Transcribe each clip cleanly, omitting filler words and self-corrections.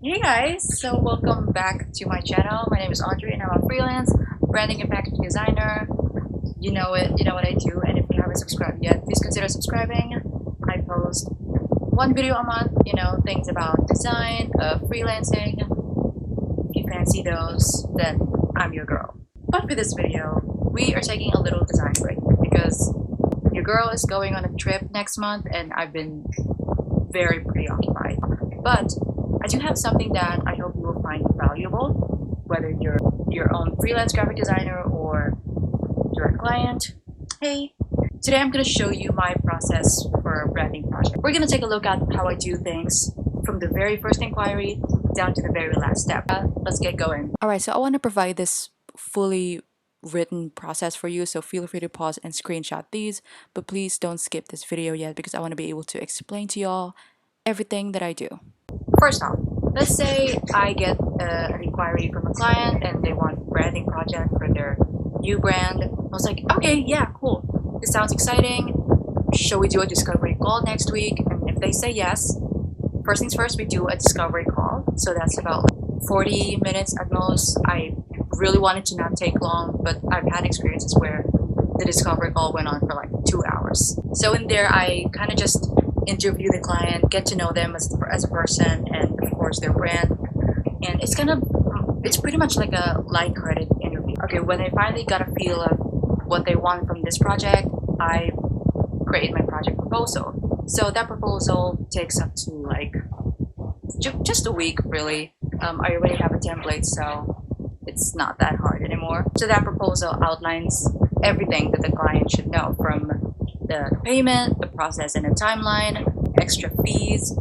Hey guys, so welcome back to my channel. My name is Audrey and I'm a freelance branding and packaging designer. You know it, you know what I do, and if you haven't subscribed yet, please consider subscribing. I post one video a month, things about design, freelancing. If you fancy those, then I'm your girl. But for this video, we are taking a little design break because your girl is going on a trip next month and I've been very preoccupied. But I do have something that I hope you will find valuable, whether you're your own freelance graphic designer or you're a client. Hey, today I'm going to show you my process for a branding project. We're going to take a look at how I do things from the very first inquiry down to the very last step. Let's get going. Alright, so I want to provide this fully written process for you, so feel free to pause and screenshot these, but please don't skip this video yet because I want to be able to explain to y'all everything that I do. First off, let's say I get an inquiry from a client and they want a branding project for their new brand. I was like, okay, yeah, cool. This sounds exciting. Shall we do a discovery call next week? And if they say yes, first things first, we do a discovery call. So that's about 40 minutes at most. I really want it to not take long, but I've had experiences where the discovery call went on for like 2 hours. So in there, I kind of just interview the client, get to know them as a person, and of course their brand. And it's pretty much like a light-hearted interview. Okay, when I finally got a feel of what they want from this project, I create my project proposal. So that proposal takes up to like just a week, really. I already have a template, so it's not that hard anymore. So that proposal outlines everything that the client should know, from the payment, the process and the timeline, extra fees,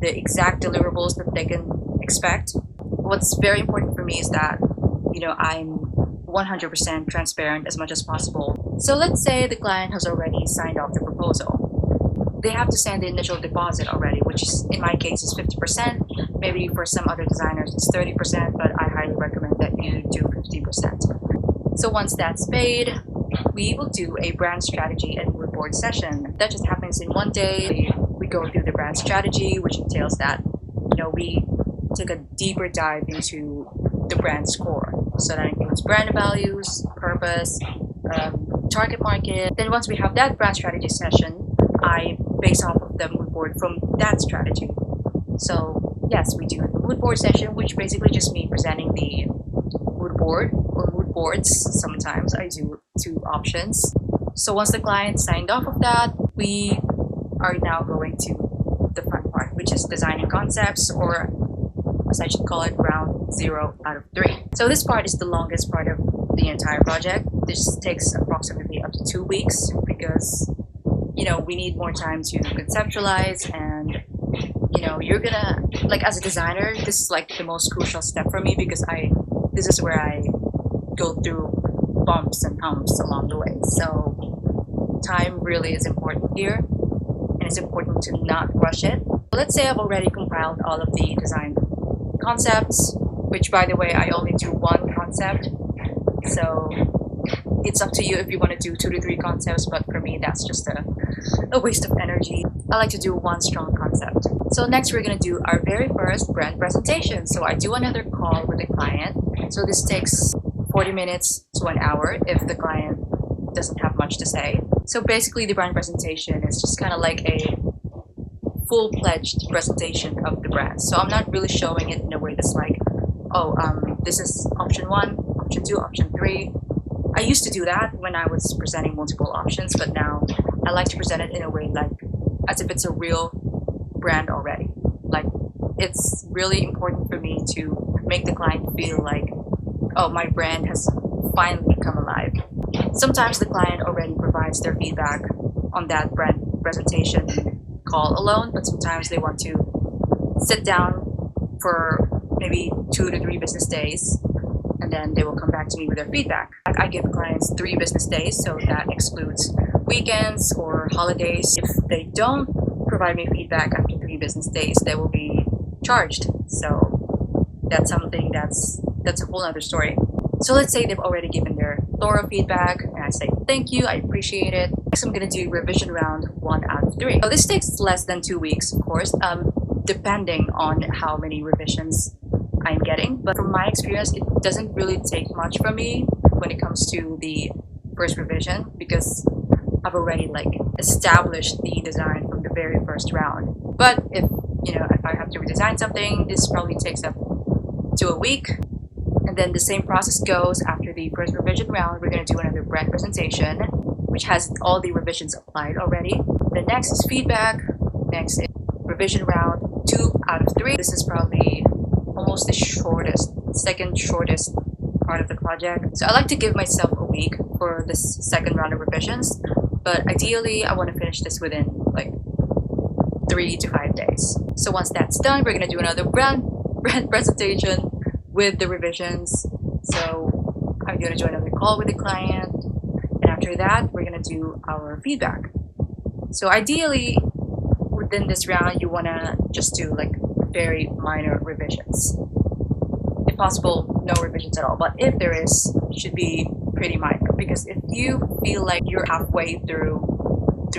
the exact deliverables that they can expect. What's very important for me is that, I'm 100% transparent as much as possible. So let's say the client has already signed off the proposal. They have to send the initial deposit already, which is, in my case, is 50%. Maybe for some other designers it's 30%, but I highly recommend that you do 50%. So once that's paid, we will do a brand strategy and moodboard session. That just happens in one day. We go through the brand strategy, which entails that, we take a deeper dive into the brand's core. So that includes brand values, purpose, target market. Then once we have that brand strategy session, I base off of the moodboard from that strategy. So yes, we do the moodboard session, which basically just me presenting the moodboard or mood boards. Sometimes I do two options. So once the client signed off of that, we are now going to the fun part, which is designing concepts, or as I should call it, round 0 out of 3. So this part is the longest part of the entire project. This takes approximately up to 2 weeks because, we need more time to conceptualize, and you're gonna, like, as a designer, this is like the most crucial step for me because this is where I go through bumps and humps along the way. So time really is important here, and it's important to not rush it. Let's say I've already compiled all of the design concepts, which, by the way, I only do one concept. So it's up to you if you want to do 2 to 3 concepts, but for me that's just a waste of energy. I like to do one strong concept. So next we're going to do our very first brand presentation. So I do another call with the client. So this takes 40 minutes to an hour if the client doesn't have much to say. So basically the brand presentation is just kind of like a full-fledged presentation of the brand. So I'm not really showing it in a way that's like, this is option 1, option 2, option 3. I used to do that when I was presenting multiple options, but now I like to present it in a way like as if it's a real brand already. Like, it's really important for me to make the client feel like, oh, my brand has finally come alive. Sometimes the client already provides their feedback on that brand presentation call alone, but sometimes they want to sit down for maybe 2 to 3 business days, and then they will come back to me with their feedback. I give clients 3 business days, so that excludes weekends or holidays. If they don't provide me feedback after 3 business days, they will be charged. So that's something that's a whole other story. So let's say they've already given their thorough feedback, and I say thank you, I appreciate it. Next I'm gonna do revision round 1 out of 3. So this takes less than 2 weeks, of course. depending on how many revisions I'm getting. But from my experience, it doesn't really take much from me when it comes to the first revision, because I've already like established the design from the very first round. But if I have to redesign something, this probably takes up to a week. And then the same process goes after the first revision round. We're going to do another brand presentation, which has all the revisions applied already. The next is feedback. Next is revision round 2 out of 3. This is probably almost the second shortest part of the project. So I like to give myself a week for this second round of revisions, but ideally I want to finish this within like 3 to 5 days. So once that's done, we're going to do another brand presentation with the revisions. So I'm going to join another call with the client, and after that we're going to do our feedback. So ideally within this round you want to just do like very minor revisions. If possible, no revisions at all, but if there is, it should be pretty minor, because if you feel like you're halfway through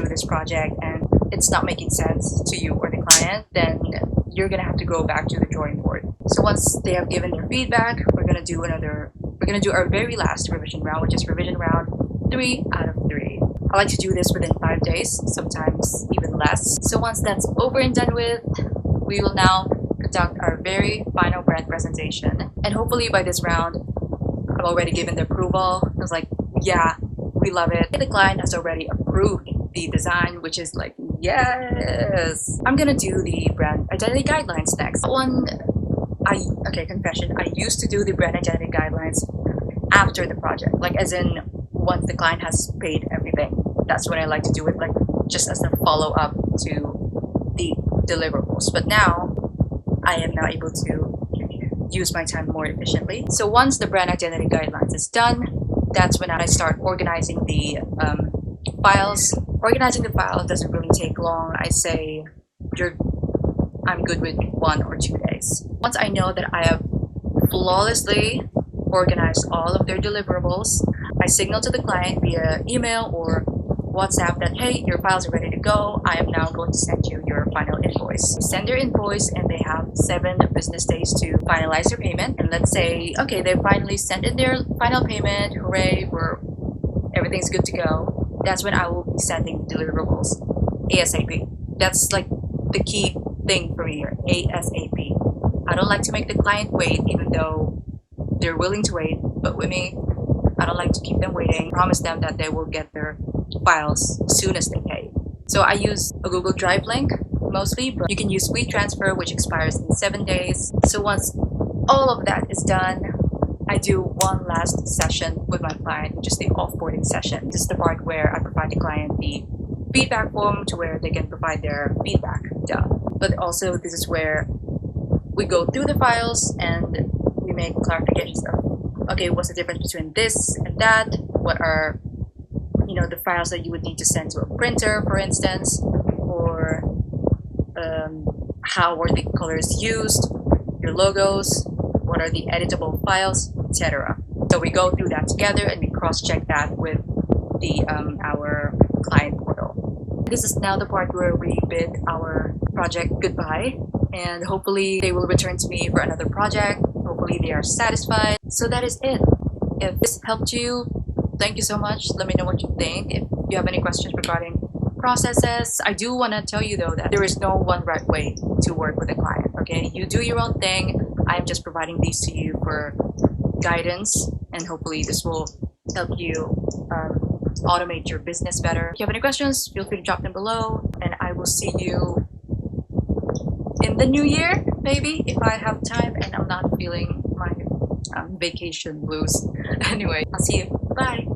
this project and it's not making sense to you or the client, then you're gonna have to go back to the drawing board. So once they have given their feedback, we're gonna do our very last revision round, which is revision round 3 out of 3. I like to do this within 5 days, sometimes even less. So once that's over and done with, we will now conduct our very final brand presentation. And hopefully by this round, I've already given the approval. I was like, yeah, we love it. The client has already approved the design, which is like, yes. I'm gonna do the brand identity guidelines next. Confession, I used to do the brand identity guidelines after the project, like as in once the client has paid everything. That's when I like to do it, like just as a follow-up to the deliverables. But now I am now able to use my time more efficiently. So once the brand identity guidelines is done, that's when I start organizing the files. Organizing the files doesn't really take long. I say I'm good with 1 or 2 days. Once I know that I have flawlessly organized all of their deliverables, I signal to the client via email or WhatsApp that, hey, your files are ready to go. I am now going to send you your final invoice. You send their invoice and they have 7 business days to finalize their payment. And let's say, okay, they finally sent in their final payment. Hooray, everything's good to go. That's when I will be sending deliverables ASAP. That's like the key thing for me here, ASAP. I don't like to make the client wait, even though they're willing to wait. But with me, I don't like to keep them waiting. Promise them that they will get their files as soon as they pay. So I use a Google Drive link mostly, but you can use WeTransfer, which expires in 7 days. So once all of that is done, I do one last session with my client, which is the offboarding session. This is the part where I provide the client the feedback form to where they can provide their feedback done. But also this is where we go through the files and we make clarifications of, okay, what's the difference between this and that? What are the files that you would need to send to a printer, for instance, or how were the colors used, your logos, what are the editable files, etc. So we go through that together and we cross-check that with the our client portal. This is now the part where we bid our project goodbye, and hopefully they will return to me for another project. Hopefully they are satisfied. So that is it. If this helped you, thank you so much. Let me know what you think. If you have any questions regarding processes, I do want to tell you though that there is no one right way to work with a client. Okay, you do your own thing. I'm just providing these to you for guidance, and hopefully this will help you automate your business better. If you have any questions, feel free to drop them below, and I will see you in the new year, maybe, if I have time and I'm not feeling my vacation blues. Anyway, I'll see you. Bye.